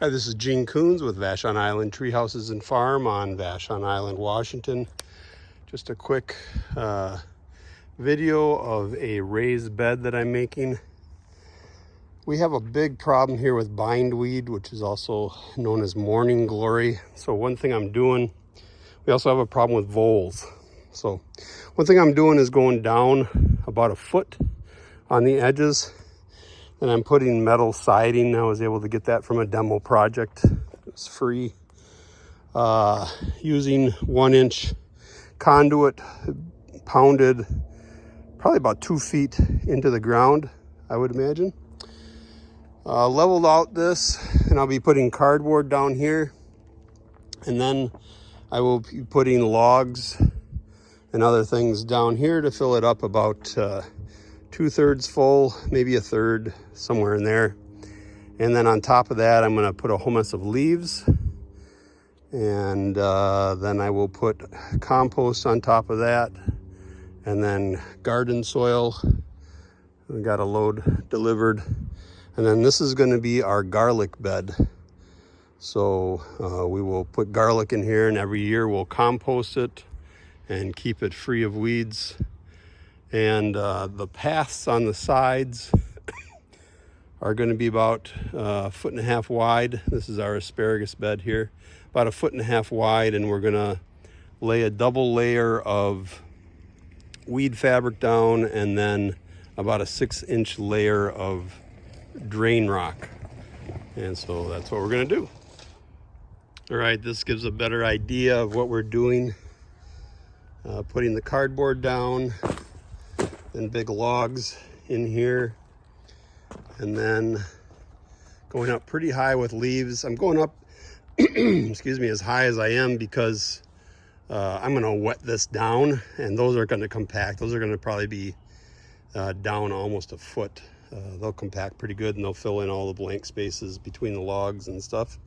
Hi, this is Gene Coons with Vashon Island Tree Houses and Farm on Vashon Island, Washington. Just a quick video of a raised bed that I'm making. We have a big problem here with bindweed, which is also known as morning glory. So one thing I'm doing, we also have a problem with voles. So one thing I'm doing is going down about a foot on the edges. And I'm putting metal siding. I was able to get that from a demo project. It was free. Using 1-inch conduit, pounded probably about 2 feet into the ground, I would imagine. Leveled out this, and I'll be putting cardboard down here. And then I will be putting logs and other things down here to fill it up about 2/3 full, maybe a third, somewhere in there. And then on top of that, I'm going to put a humus of leaves. And then I will put compost on top of that. And then garden soil. We got a load delivered. And then this is going to be our garlic bed. So we will put garlic in here, and every year we'll compost it and keep it free of weeds. And the paths on the sides are going to be about 1.5 feet wide. This is our asparagus bed here, about 1.5 feet wide, and we're going to lay a double layer of weed fabric down, and then about a 6-inch layer of drain rock. And so that's what we're going to do. All right, this gives a better idea of what we're doing. Putting the cardboard down, and big logs in here, and then going up pretty high with leaves. I'm going up excuse me, as high as I am because I'm going to wet this down, and those are going to compact. Those are going to probably be down almost a foot. They'll compact pretty good, and they'll fill in all the blank spaces between the logs and stuff.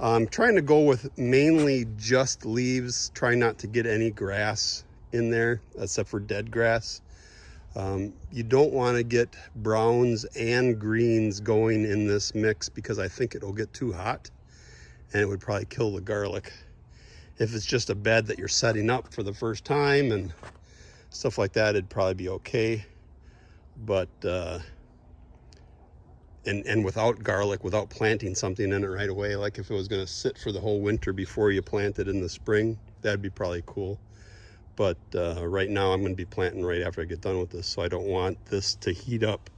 I'm trying to go with mainly just leaves, trying not to get any grass in there except for dead grass. You don't want to get browns and greens going in this mix because I think it'll get too hot and it would probably kill the garlic. If it's just a bed that you're setting up for the first time and stuff like that, it'd probably be okay. But and without garlic, without planting something in it right away, like if it was going to sit for the whole winter before you plant it in the spring, that'd be probably cool. But right now I'm going to be planting right after I get done with this, so I don't want this to heat up.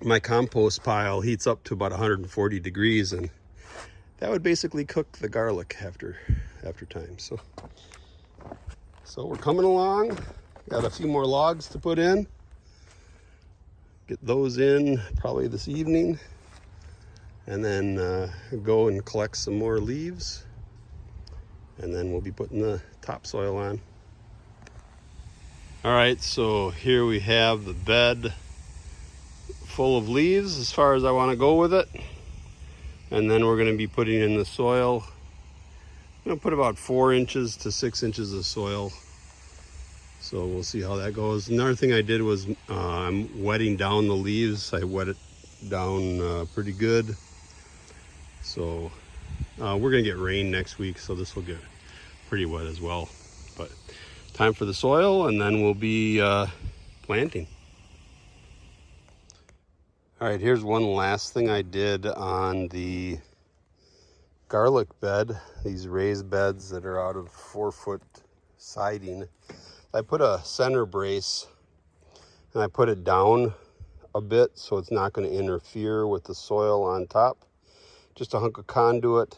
My compost pile heats up to about 140 degrees, and that would basically cook the garlic after time. So we're coming along. Got a few more logs to put in. Get those in probably this evening, and then go and collect some more leaves, and then we'll be putting the topsoil on. All right, so here we have the bed full of leaves as far as I want to go with it. And then we're going to be putting in the soil. I'm going to put about 4 inches to 6 inches of soil. So we'll see how that goes. Another thing I did was I'm wetting down the leaves. I wet it down pretty good. So we're going to get rain next week, so this will get pretty wet as well. But time for the soil, and then we'll be planting. All right, here's one last thing I did on the garlic bed, these raised beds that are out of 4-foot siding. I put a center brace, and I put it down a bit so it's not going to interfere with the soil on top. Just a hunk of conduit.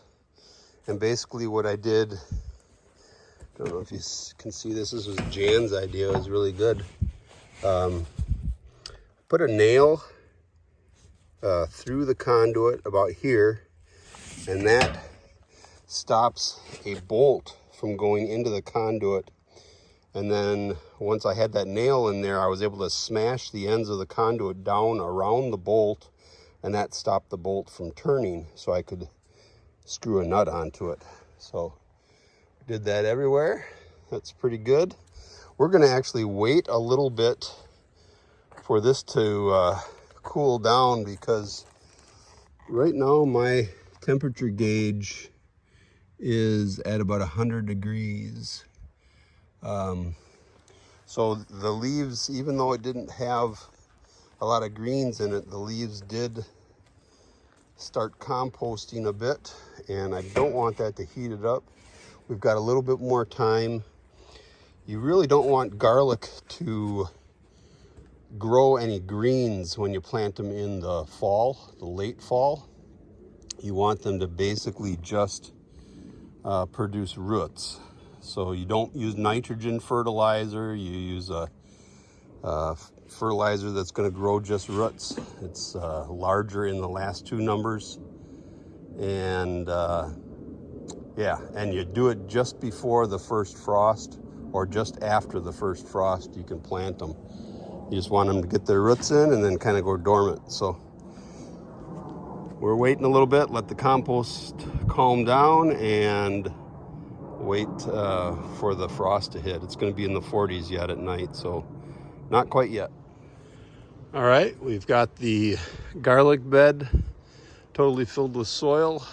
And basically what I did, I don't know if you can see this. This was Jan's idea. It was really good. Put a nail through the conduit about here, and that stops a bolt from going into the conduit. And then once I had that nail in there, I was able to smash the ends of the conduit down around the bolt, and that stopped the bolt from turning, so I could screw a nut onto it. So did that everywhere. That's pretty good. We're going to actually wait a little bit for this to cool down, because right now my temperature gauge is at about 100 degrees. So the leaves, even though it didn't have a lot of greens in it, the leaves did start composting a bit, and I don't want that to heat it up. We've got a little bit more time. You really don't want garlic to grow any greens when you plant them in the fall, the late fall. You want them to basically just produce roots. So you don't use nitrogen fertilizer, you use a fertilizer that's going to grow just roots. It's larger in the last two numbers, and yeah, and you do it just before the first frost or just after the first frost. You can plant them. You just want them to get their roots in and then kind of go dormant. So we're waiting a little bit, let the compost calm down, and wait for the frost to hit. It's going to be in the 40s yet at night, so not quite yet. All right, we've got the garlic bed totally filled with soil.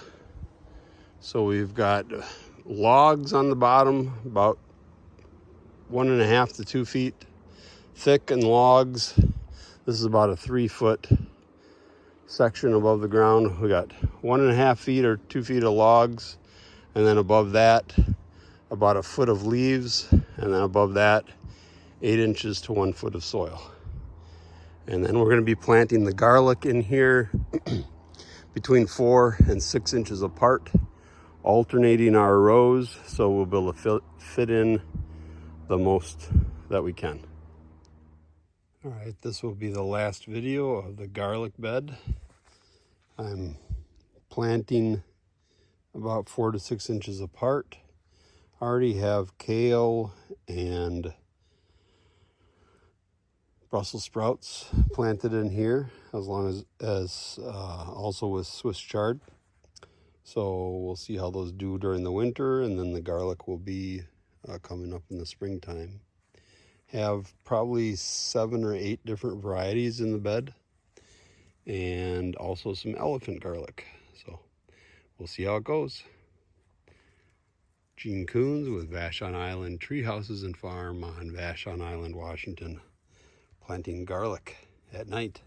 So we've got logs on the bottom, about 1.5 to 2 feet thick, and logs. This is about a 3-foot section above the ground. We got 1.5 feet or 2 feet of logs, and then above that, about a foot of leaves, and then above that, 8 inches to 1 foot of soil. And then we're going to be planting the garlic in here between 4 and 6 inches apart, alternating our rows, so we'll be able to fit in the most that we can. All right, this will be the last video of the garlic bed. I'm planting about 4 to 6 inches apart. I already have kale and Brussels sprouts planted in here, as long as also with Swiss chard. So we'll see how those do during the winter, and then the garlic will be coming up in the springtime. Have probably 7 or 8 different varieties in the bed, and also some elephant garlic. So we'll see how it goes. Gene Coons with Vashon Island Tree Houses and Farm on Vashon Island, Washington, planting garlic at night.